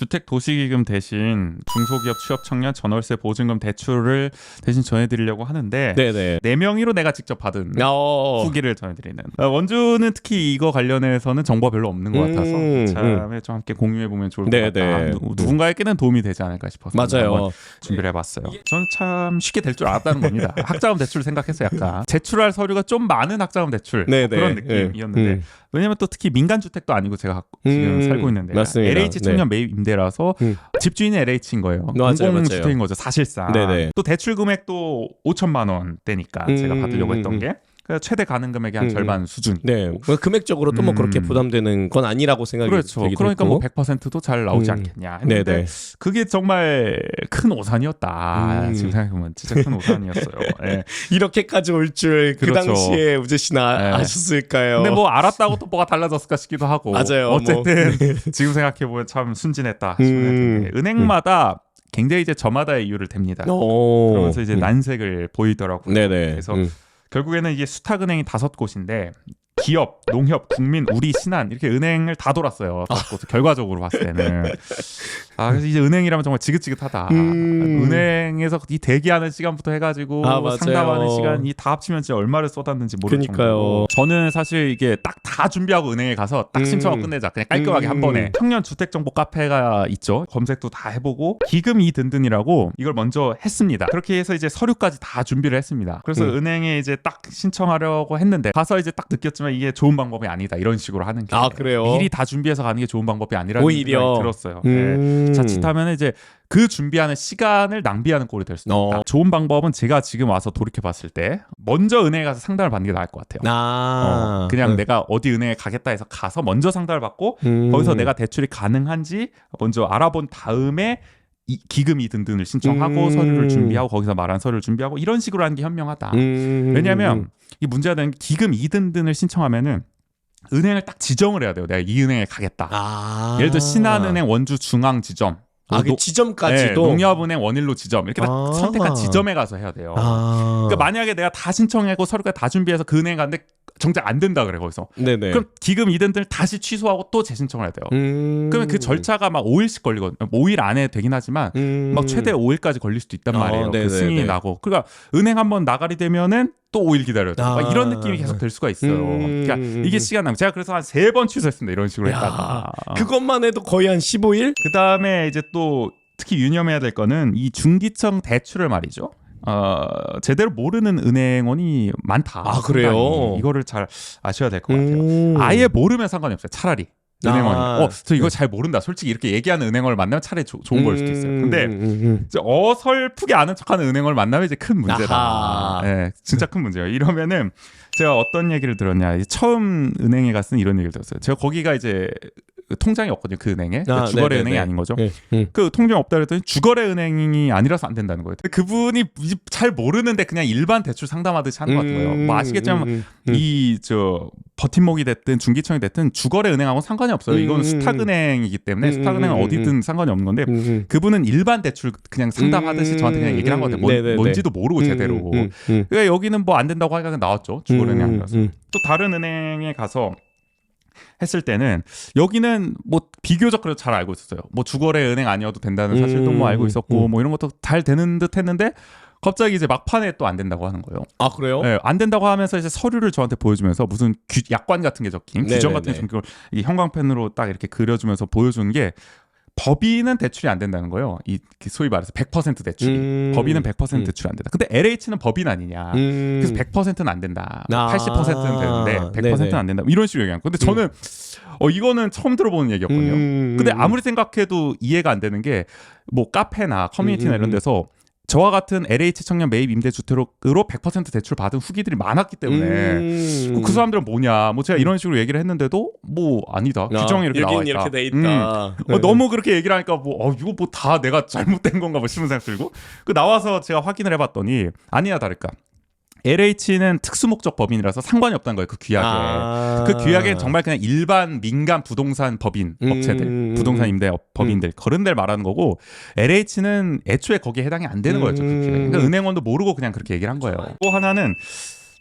주택도시기금 대신 중소기업 취업청년 전월세 보증금 대출을 대신 전해드리려고 하는데 네네. 내 명의로 내가 직접 받은 후기를 전해드리는. 원주는 특히 이거 관련해서는 정보가 별로 없는 것 같아서 참에 좀 함께 공유해보면 좋을 것 같다. 누군가에게는 도움이 되지 않을까 싶어서 맞아요. 준비를 해봤어요. 저는 참 쉽게 될 줄 알았다는 겁니다. 학자금 대출 생각해서 약간 제출할 서류가 좀 많은 학자금 대출 그런 느낌이었는데 왜냐면 또 특히 민간주택도 아니고 제가 지금 살고 있는데 맞습니다. LH 청년 매입 임대라서 집주인이 LH인 거예요. 공공주택인 거죠 사실상. 또 대출 금액도 5천만 원대니까 제가 받으려고 했던 게 최대 가능 금액의 한 절반 수준. 네. 금액적으로 또 뭐 그렇게 부담되는 건 아니라고 생각이 그렇죠. 되기도 그러니까 했고. 뭐 100%도 잘 나오지 않겠냐 했는데 그게 정말 큰 오산이었다. 지금 생각해보면 진짜 큰 오산이었어요. 네. 이렇게까지 올 줄 그 그렇죠. 당시에 우재 씨는 아셨을까요? 근데 뭐 알았다고 또 뭐가 달라졌을까 싶기도 하고. 맞아요. 어쨌든 지금 생각해보면 참 순진했다. 은행마다 굉장히 이제 저마다의 이유를 댑니다. 그러면서 이제 난색을 보이더라고요. 그래서 결국에는 이게 수탁은행이 5곳인데 기업, 농협, 국민, 우리, 신한 이렇게 은행을 다 돌았어요. 결과적으로 봤을 때는. 그래서 이제 은행이라면 정말 지긋지긋하다. 은행에서 이 대기하는 시간부터 해가지고 상담하는 시간 이 다 합치면 진짜 얼마를 쏟았는지 모를 정도로. 저는 사실 이게 딱 다 준비하고 은행에 가서 딱 신청하고 끝내자. 그냥 깔끔하게 한 번에. 청년 주택정보 카페가 있죠. 검색도 다 해보고 기금이 든든이라고 이걸 먼저 했습니다. 그렇게 해서 이제 서류까지 다 준비를 했습니다. 그래서 은행에 이제 딱 신청하려고 했는데 가서 이제 딱 느꼈지만 이게 좋은 방법이 아니다. 이런 식으로 하는 게. 그래요? 미리 다 준비해서 가는 게 좋은 방법이 아니라는 생각이 들었어요. 자칫하면 이제 그 준비하는 시간을 낭비하는 꼴이 될 수도 있다. 좋은 방법은 제가 지금 와서 돌이켜봤을 때 먼저 은행에 가서 상담을 받는 게 나을 것 같아요. 그냥 내가 어디 은행에 가겠다 해서 가서 먼저 상담을 받고 거기서 내가 대출이 가능한지 먼저 알아본 다음에 기금이 든든을 신청하고 서류를 준비하고 거기서 말한 서류를 준비하고 이런 식으로 하는 게 현명하다. 왜냐하면 이 문제가 되는 기금 이든든을 신청하면은 은행을 딱 지정을 해야 돼요. 내가 이 은행에 가겠다. 예를 들어 신한은행 원주 중앙지점. 그 지점까지도 농협은행 원일로 지점 이렇게 딱 선택한 지점에 가서 해야 돼요. 그러니까 만약에 내가 다 신청하고 서류까지 다 준비해서 그 은행 갔는데 정작 안 된다 그래 거기서. 그럼 기금 이든들 다시 취소하고 또 재신청을 해야 돼요. 그러면 그 절차가 막 5일씩 걸리거든요. 5일 안에 되긴 하지만 막 최대 5일까지 걸릴 수도 있단 말이에요. 그 승인이 나고. 그러니까 은행 한번 나가리 되면은 또 5일 기다려야 돼. 이런 느낌이 계속 될 수가 있어요. 그러니까 이게 시간 낭비. 제가 그래서 한 3번 취소했습니다. 이런 식으로 했다가. 그것만 해도 거의 한 15일? 그 다음에 이제 또 특히 유념해야 될 거는 이 중기청 대출을 말이죠. 제대로 모르는 은행원이 많다. 그래요? 이거를 잘 아셔야 될 것 같아요. 아예 모르면 상관이 없어요. 차라리. 은행원이 저 이거 잘 모른다. 솔직히 이렇게 얘기하는 은행원을 만나면 차라리 좋은 걸 수도 있어요. 근데 이제 어설프게 아는 척하는 은행원을 만나면 이제 큰 문제다. 네, 진짜 큰 문제예요. 이러면은 제가 어떤 얘기를 들었냐. 처음 은행에 갔을 때 이런 얘기를 들었어요. 제가 거기가 이제 통장이 없거든요. 그 은행에. 주거래 은행이 아닌 거죠. 그 통장 없다 그랬더니 주거래 은행이 아니라서 안 된다는 거예요. 그분이 잘 모르는데 그냥 일반 대출 상담하듯이 하는 것 같은 거예요. 뭐 아시겠지만 버팀목이 됐든 중기청이 됐든 주거래 은행하고는 상관이 없어요. 이건 수탁은행이기 때문에 수탁은행은 어디든 상관이 없는 건데 그분은 일반 대출 그냥 상담하듯이 저한테 그냥 얘기를 한 것 같아요. 뭔지도 모르고 제대로. 그러니까 여기는 뭐 안 된다고 하니까 나왔죠. 주거래 은행 아니라서. 또 다른 은행에 가서 했을 때는 여기는 뭐 비교적 그래도 잘 알고 있었어요. 뭐 주거래 은행 아니어도 된다는 사실도 뭐 알고 있었고 뭐 이런 것도 잘 되는 듯 했는데 갑자기 이제 막판에 또 안 된다고 하는 거예요. 그래요? 네, 안 된다고 하면서 이제 서류를 저한테 보여주면서 무슨 약관 같은 게 적힌 규정 같은 게 적힌 걸 형광펜으로 딱 이렇게 그려주면서 보여주는 게 법인은 대출이 안 된다는 거예요. 이 소위 말해서 100% 대출이. 법인은 100% 대출이 안 된다. 근데 LH는 법인 아니냐. 그래서 100%는 안 된다. 80%는 되는데 100%는 안 된다. 이런 식으로 얘기한 거. 근데 저는 이거는 처음 들어보는 얘기였거든요. 근데 아무리 생각해도 이해가 안 되는 게 뭐 카페나 커뮤니티나 이런 데서 저와 같은 LH 청년 매입 임대주택으로 100% 대출 받은 후기들이 많았기 때문에 그 사람들은 뭐냐 뭐 제가 이런 식으로 얘기를 했는데도 뭐 아니다 규정이 이렇게 나와 있다. 이렇게 돼 있다. 너무 그렇게 얘기를 하니까 이거 뭐 다 내가 잘못된 건가 뭐 싶은 생각 들고 나와서 제가 확인을 해봤더니 아니나 다를까 LH는 특수목적 법인이라서 상관이 없다는 거예요. 그 규약에. 그 규약에 정말 그냥 일반 민간 부동산 법인 업체들, 부동산 임대 법인들 그런 데를 말하는 거고 LH는 애초에 거기에 해당이 안 되는 거였죠. 그 규약에. 그러니까 은행원도 모르고 그냥 그렇게 얘기를 한 거예요. 또 하나는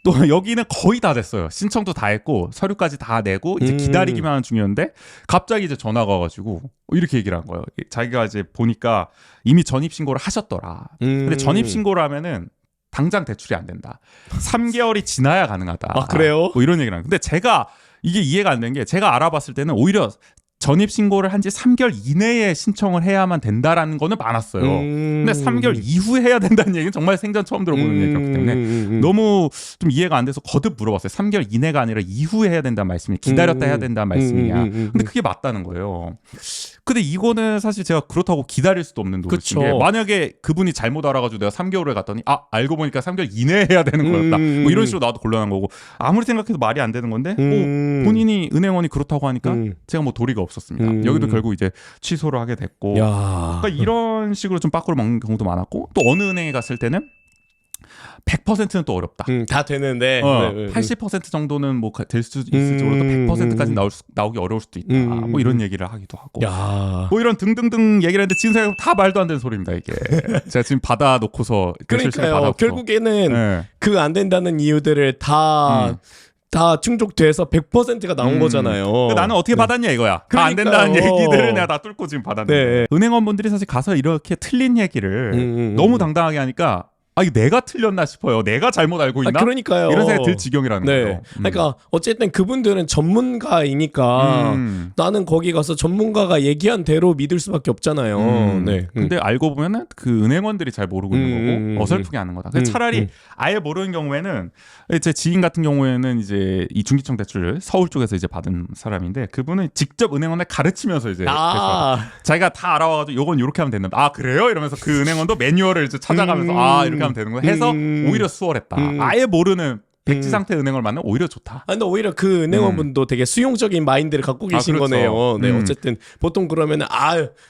또 여기는 거의 다 됐어요. 신청도 다 했고 서류까지 다 내고 이제 기다리기만 하는 중이었는데 갑자기 이제 전화가 와가지고 이렇게 얘기를 한 거예요. 자기가 이제 보니까 이미 전입신고를 하셨더라. 근데 전입신고를 하면은 당장 대출이 안 된다. 3개월이 지나야 가능하다. 아, 그래요? 뭐 이런 얘기를 하는. 근데 제가 이게 이해가 안 되는 게 제가 알아봤을 때는 오히려 전입신고를 한 지 3개월 이내에 신청을 해야만 된다라는 거는 많았어요. 근데 3개월 이후에 해야 된다는 얘기는 정말 생전 처음 들어보는 얘기였기 때문에 너무 좀 이해가 안 돼서 거듭 물어봤어요. 3개월 이내가 아니라 이후에 해야 된다는 말씀이 기다렸다 해야 된다는 말씀이냐. 근데 그게 맞다는 거예요. 근데 이거는 사실 제가 그렇다고 기다릴 수도 없는 노릇인 게 만약에 그분이 잘못 알아가지고 내가 3개월에 갔더니 알고 보니까 3개월 이내에 해야 되는 거였다. 뭐 이런 식으로 나도 곤란한 거고 아무리 생각해도 말이 안 되는 건데 뭐 본인이 은행원이 그렇다고 하니까 제가 뭐 도리가 없었습니다. 여기도 결국 이제 취소를 하게 됐고 그러니까 이런 식으로 좀 빠꾸를 먹는 경우도 많았고 또 어느 은행에 갔을 때는 100%는 또 어렵다. 다 되는데 80% 정도는 뭐 될 수 있을지 몰라도 100%까지 나오기 어려울 수도 있다. 뭐 이런 얘기를 하기도 하고. 뭐 이런 등등등 얘기를 했는데 지금 생각해보면 다 말도 안 되는 소리입니다. 이게 제가 지금 받아놓고서 그러니까요. 결국에는 그 안 된다는 이유들을 다 충족돼서 100%가 나온 거잖아요. 나는 어떻게 받았냐 이거야. 다 안 된다는 얘기들을 내가 다 뚫고 지금 받았는데 은행원분들이 사실 가서 이렇게 틀린 얘기를 너무 당당하게 하니까 이거 내가 틀렸나 싶어요. 내가 잘못 알고 있나? 그러니까요. 이런 생각이 들 지경이라는 거예요. 그러니까 어쨌든 그분들은 전문가이니까 나는 거기 가서 전문가가 얘기한 대로 믿을 수밖에 없잖아요. 근데 알고 보면은 그 은행원들이 잘 모르고 있는 거고 어설프게 하는 거다. 차라리 아예 모르는 경우에는 제 지인 같은 경우에는 이제 이 중기청 대출을 서울 쪽에서 이제 받은 사람인데 그분은 직접 은행원에 가르치면서 이제 자기가 다 알아와가지고 요건 이렇게 하면 된다. 그래요? 이러면서 그 은행원도 매뉴얼을 이제 찾아가면서 이렇게 하면 되는 거 해서 오히려 수월했다. 아예 모르는 백지 상태 은행을 만나면 오히려 좋다. 근데 오히려 그 은행원분도 되게 수용적인 마인드를 갖고 계신 그렇죠. 거네요. 네, 어쨌든 보통 그러면은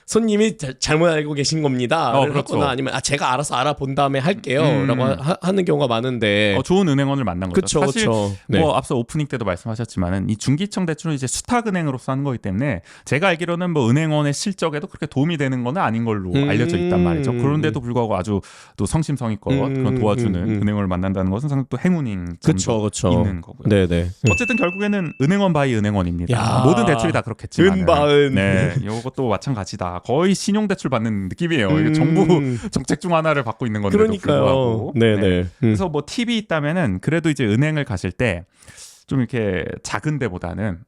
손님이 잘못 알고 계신 겁니다. 그렇죠. 아니면 제가 알아서 알아본 다음에 할게요라고 하는 경우가 많은데 좋은 은행원을 만난 거죠. 그쵸, 사실 뭐 앞서 오프닝 때도 말씀하셨지만은 이 중기청 대출은 이제 수탁은행으로서 하는 거기 때문에 제가 알기로는 뭐 은행원의 실적에도 그렇게 도움이 되는 건 아닌 걸로 알려져 있단 말이죠. 그런데도 불구하고 아주 또 성심성의껏 그런 도와주는 은행원을 만난다는 것은 상당히 또 행운인. 그렇죠. 있는 거고요. 네네. 어쨌든 결국에는 은행원 바이 은행원입니다. 모든 대출이 다 그렇겠지만. 은바은. 네, 이것도 마찬가지다. 거의 신용 대출 받는 느낌이에요. 이게 정부 정책 중 하나를 받고 있는 건데도 불구하고. 네네. 그래서 뭐 팁이 있다면은 그래도 이제 은행을 가실 때 좀 이렇게 작은 데보다는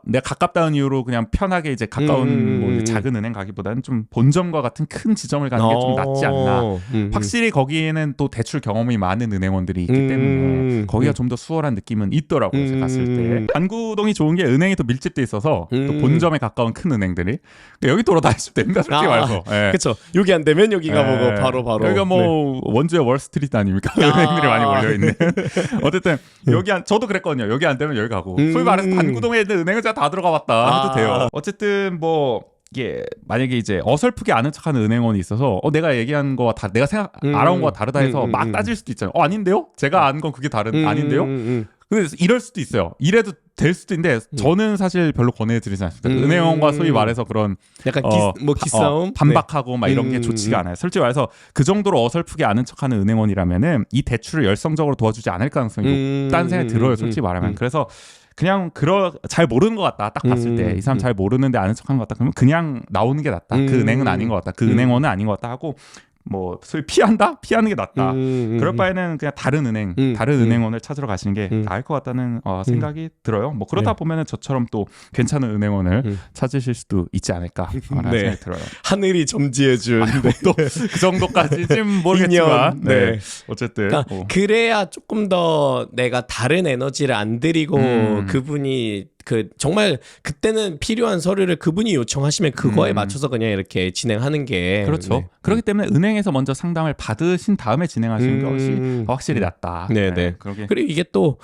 내가 가깝다는 이유로 그냥 편하게 이제 가까운 뭐 작은 은행 가기보다는 좀 본점과 같은 큰 지점을 가는 게 좀 낫지 않나. 확실히 거기에는 또 대출 경험이 많은 은행원들이 있기 때문에 거기가 좀 더 수월한 느낌은 있더라고요. 제가 갔을 때. 반구동이 좋은 게 은행이 또 밀집돼 있어서 또 본점에 가까운 큰 은행들이 여기 돌아다니시면 됩니다. 솔직히 말해서. 그렇죠. 여기 안 되면 여기 가보고 바로. 여기가 뭐 원주의 월스트리트 아닙니까? 은행들이 많이 몰려 있는. 어쨌든 저도 그랬거든요. 여기 안 되면 여기 가고. 소위 말해서 반구동에 있는 은행을 제가 다 들어가 봤다 해도 돼요. 어쨌든 뭐 이게 만약에 이제 어설프게 아는 척하는 은행원이 있어서 내가 얘기한 거와 내가 알아온 거와 다르다 해서 막 따질 수도 있잖아요. 아닌데요? 제가 안 건 그게 아닌데요? 근데 이럴 수도 있어요. 이래도 될 수도 있는데 저는 사실 별로 권해드리지 않습니다. 은행원과 소위 말해서 그런 약간 기싸움 반박하고 막 이런 게 좋지가 않아요. 솔직히 말해서 그 정도로 어설프게 아는 척하는 은행원이라면은 이 대출을 열성적으로 도와주지 않을 가능성이 높다는 생각이 들어요. 솔직히 말하면. 그래서 그냥 잘 모르는 것 같다. 딱 봤을 때 이 사람 잘 모르는데 아는 척한 것 같다. 그러면 그냥 나오는 게 낫다. 그 은행은 아닌 것 같다. 그 은행원은 아닌 것 같다 하고 뭐 소위 피하는 게 낫다. 그럴 바에는 그냥 다른 은행원을 찾으러 가시는 게 나을 것 같다는 생각이 들어요. 뭐 그러다 보면은 저처럼 또 괜찮은 은행원을 찾으실 수도 있지 않을까라는 생각이 들어요. 하늘이 점지해준 또 그 정도까지는 모르겠지만 어쨌든 그러니까 그래야 조금 더 내가 다른 에너지를 안 들이고 그분이 정말 그때는 필요한 서류를 그분이 요청하시면 그거에 맞춰서 그냥 이렇게 진행하는 게 그렇죠. 그렇기 때문에 은행에서 먼저 상담을 받으신 다음에 진행하시는 것이 확실히 낫다. 네네. 그리고 이게 또